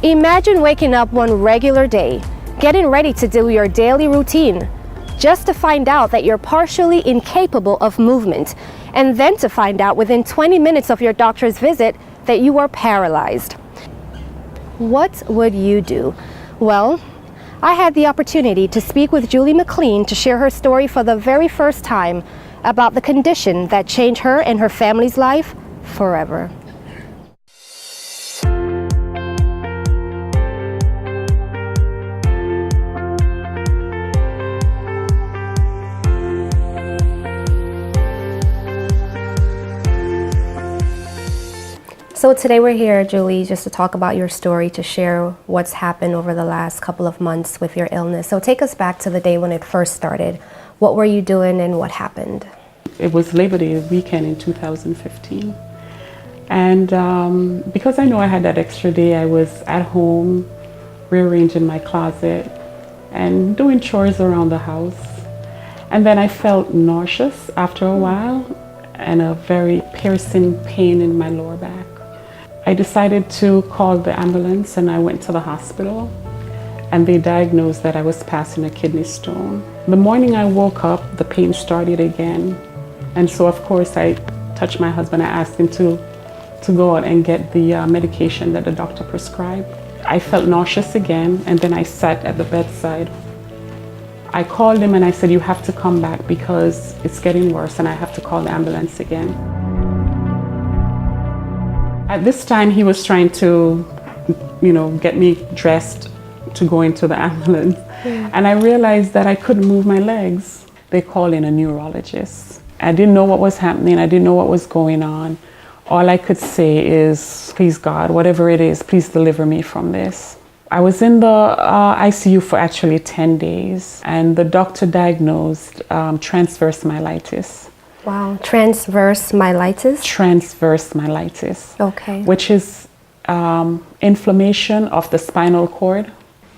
Imagine waking up one regular day, getting ready to do your daily routine, just to find out that you're partially incapable of movement, and then to find out within 20 minutes of your doctor's visit that you are paralyzed. What would you do? Well, I had the opportunity to speak with Julie Mclean to share her story for the very first time about the condition that changed her and her family's life forever. So today we're here, Julie, just to talk about your story, to share what's happened over the last couple of months with your illness. So take us back to the day when it first started. What were you doing and what happened? It was Labor Day weekend in 2015. And because I know I had that extra day, I was at home rearranging my closet and doing chores around the house. And then I felt nauseous after a while and a very piercing pain in my lower back. I decided to call the ambulance and I went to the hospital and they diagnosed that I was passing a kidney stone. The morning I woke up, the pain started again. And so of course I touched my husband. I asked him to go out and get the medication that the doctor prescribed. I felt nauseous again and then I sat at the bedside. I called him and I said, you have to come back because it's getting worse and I have to call the ambulance again. At this time, he was trying to, get me dressed to go into the ambulance. And I realized that I couldn't move my legs. They called in a neurologist. I didn't know what was happening. I didn't know what was going on. All I could say is, please God, whatever it is, please deliver me from this. I was in the ICU for actually 10 days and the doctor diagnosed transverse myelitis. Wow, transverse myelitis? Transverse myelitis. Okay. Which is inflammation of the spinal cord.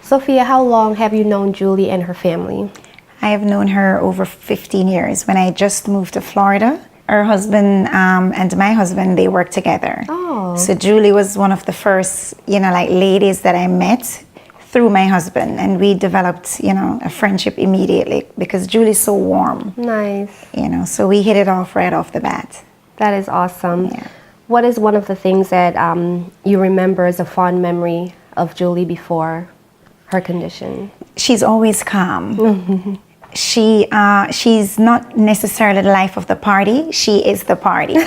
Sophia, how long have you known Julie and her family? I have known her over 15 years. When I just moved to Florida, her husband and my husband, they work together. Oh. So Julie was one of the first, ladies that I met through my husband, and we developed, a friendship immediately because Julie's so warm. Nice. So we hit it off right off the bat. That is awesome. Yeah. What is one of the things that you remember as a fond memory of Julie before her condition? She's always calm. She's not necessarily the life of the party, she is the party.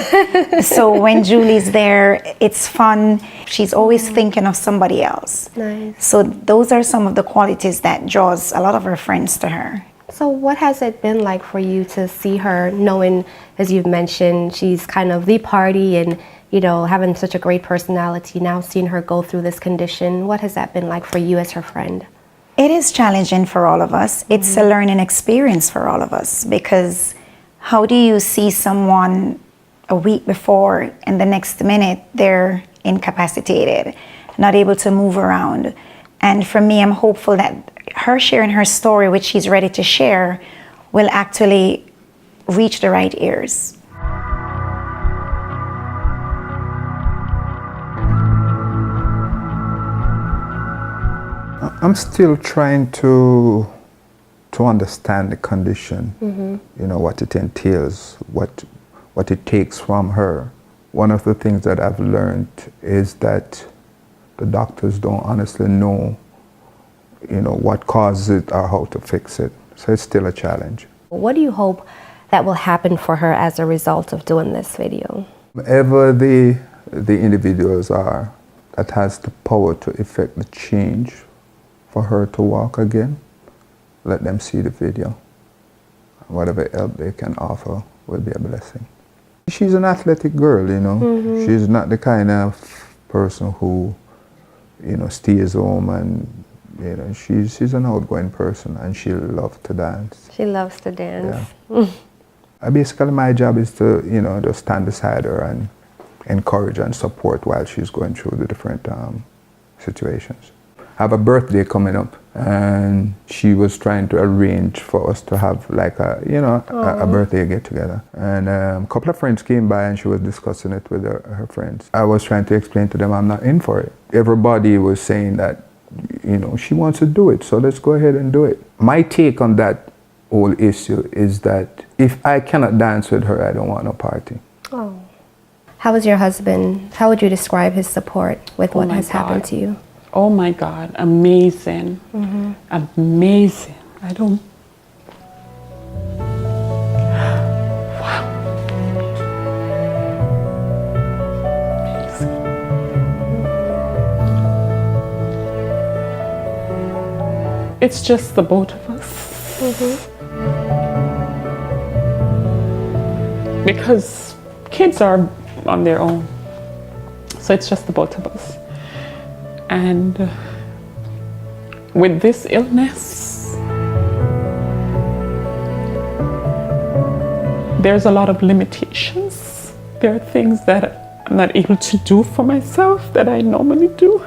So when Julie's there, it's fun. She's always thinking of somebody else. Nice. So those are some of the qualities that draws a lot of her friends to her. So what has it been like for you to see her, knowing, as you've mentioned, she's kind of the party and, having such a great personality, now seeing her go through this condition? What has that been like for you as her friend? It is challenging for all of us. It's a learning experience for all of us because how do you see someone a week before and the next minute they're incapacitated, not able to move around? And for me, I'm hopeful that her sharing her story, which she's ready to share, will actually reach the right ears. I'm still trying to understand the condition, what it entails, what it takes from her. One of the things that I've learned is that the doctors don't honestly know, what causes it or how to fix it. So it's still a challenge. What do you hope that will happen for her as a result of doing this video? Whoever the individuals are that has the power to effect the change for her to walk again, let them see the video. Whatever help they can offer will be a blessing. She's an athletic girl, She's not the kind of person who, stays home and, she's an outgoing person and she loves to dance. She loves to dance. Yeah. Basically, my job is to, just stand beside her and encourage and support while she's going through the different situations. have a birthday coming up, and she was trying to arrange for us to have like a birthday get together. And a couple of friends came by and she was discussing it with her friends. I was trying to explain to them I'm not in for it. Everybody was saying that, she wants to do it, so let's go ahead and do it. My take on that whole issue is that if I cannot dance with her, I don't want no party. Oh. How was your husband? How would you describe his support with what has happened to you? Oh my God, amazing. Amazing. I don't. Wow. Amazing. It's just the both of us. Because kids are on their own. So it's just the both of us. And with this illness, there's a lot of limitations. There are things that I'm not able to do for myself that I normally do.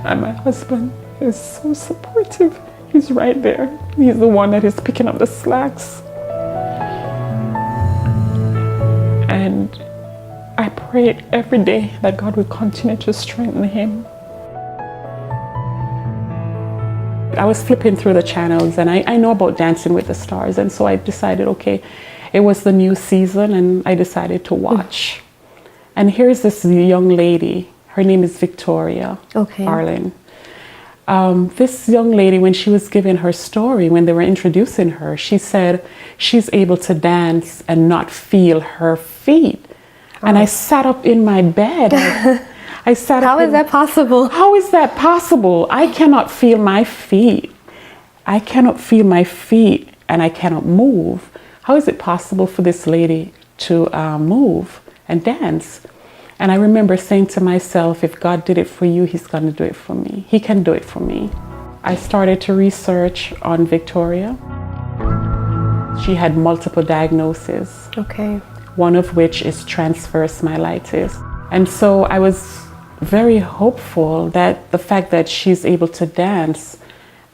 And my husband is so supportive. He's right there. He's the one that is picking up the slacks. And I pray every day that God will continue to strengthen him. I was flipping through the channels and I know about Dancing with the Stars, and so I decided, okay, it was the new season and I decided to watch. And here's this young lady, her name is Victoria Arlen. This young lady, when she was giving her story, when they were introducing her, she said she's able to dance and not feel her feet. And I sat up in my bed. I sat up. How is that possible? How is that possible? I cannot feel my feet. I cannot feel my feet and I cannot move. How is it possible for this lady to move and dance? And I remember saying to myself, if God did it for you, he's going to do it for me. He can do it for me. I started to research on Victoria. She had multiple diagnoses. Okay. One of which is transverse myelitis. And so I was very hopeful that the fact that she's able to dance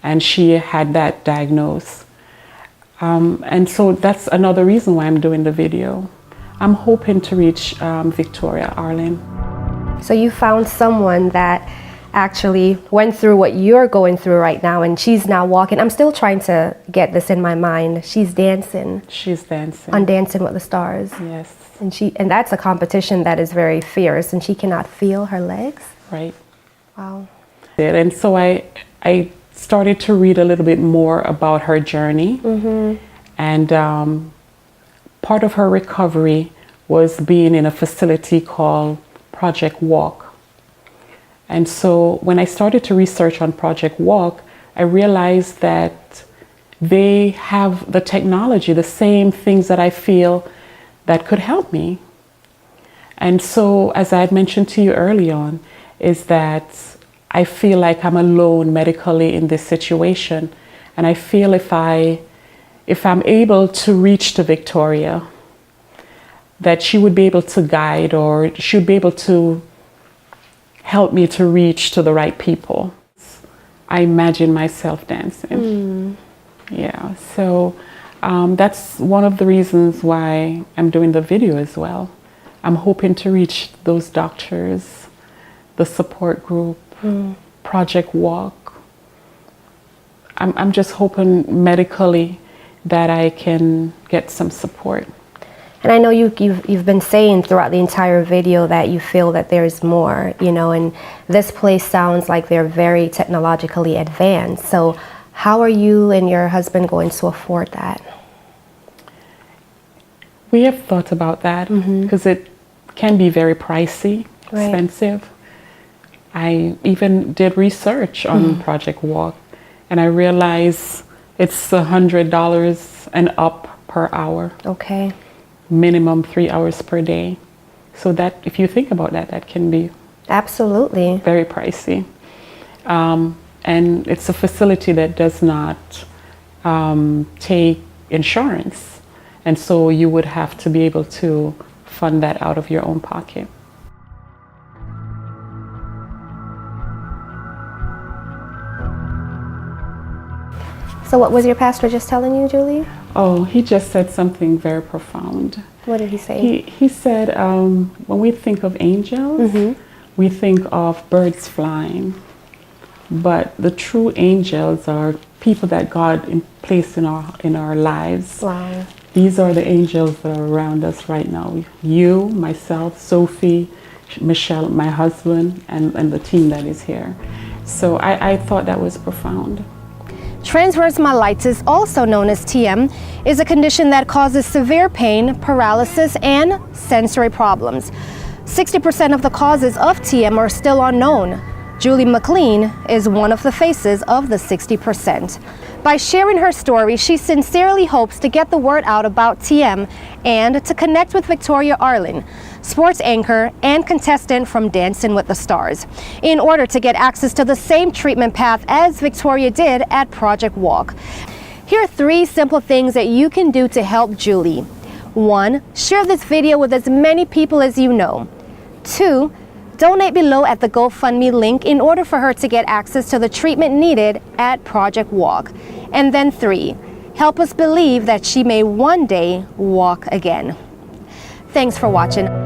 and she had that diagnosis. And so that's another reason why I'm doing the video. I'm hoping to reach Victoria Arlen. So you found someone that actually went through what you're going through right now, and she's now walking. I'm still trying to get this in my mind. She's dancing. She's dancing. On Dancing with the Stars. Yes. And that's a competition that is very fierce, and she cannot feel her legs. Right. Wow. And so I started to read a little bit more about her journey. And part of her recovery was being in a facility called Project Walk. And so when I started to research on Project Walk, I realized that they have the technology, the same things that I feel that could help me. And so, as I had mentioned to you early on, is that I feel like I'm alone medically in this situation. And I feel if I'm able to reach to Victoria, that she would be able to guide, or she would be able to help me to reach to the right people. I imagine myself dancing. Yeah, so that's one of the reasons why I'm doing the video as well. I'm hoping to reach those doctors, the support group, Project Walk. I'm just hoping medically that I can get some support. And I know you've been saying throughout the entire video that you feel that there's more, and this place sounds like they're very technologically advanced. So how are you and your husband going to afford that? We have thought about that because it can be very pricey, expensive. I even did research on Project Walk, and I realized it's $100 and up per hour. Okay. Minimum 3 hours per day. So that, if you think about that, that can be absolutely very pricey. And it's a facility that does not take insurance. And so you would have to be able to fund that out of your own pocket. So what was your pastor just telling you, Julie? Oh, he just said something very profound. What did he say? He said, when we think of angels, we think of birds flying. But the true angels are people that God placed in our lives. Wow. These are the angels that are around us right now. You, myself, Sophie, Michelle, my husband, and the team that is here. So I thought that was profound. Transverse myelitis, also known as TM, is a condition that causes severe pain, paralysis, and sensory problems. 60% of the causes of TM are still unknown. Julie Mclean is one of the faces of the 60%. By sharing her story, she sincerely hopes to get the word out about TM and to connect with Victoria Arlen, sports anchor and contestant from Dancing with the Stars, in order to get access to the same treatment path as Victoria did at Project Walk. Here are 3 simple things that you can do to help Julie. 1. Share this video with as many people as you know. 2. Donate below at the GoFundMe link in order for her to get access to the treatment needed at Project Walk. And then 3, help us believe that she may one day walk again. Thanks for watching.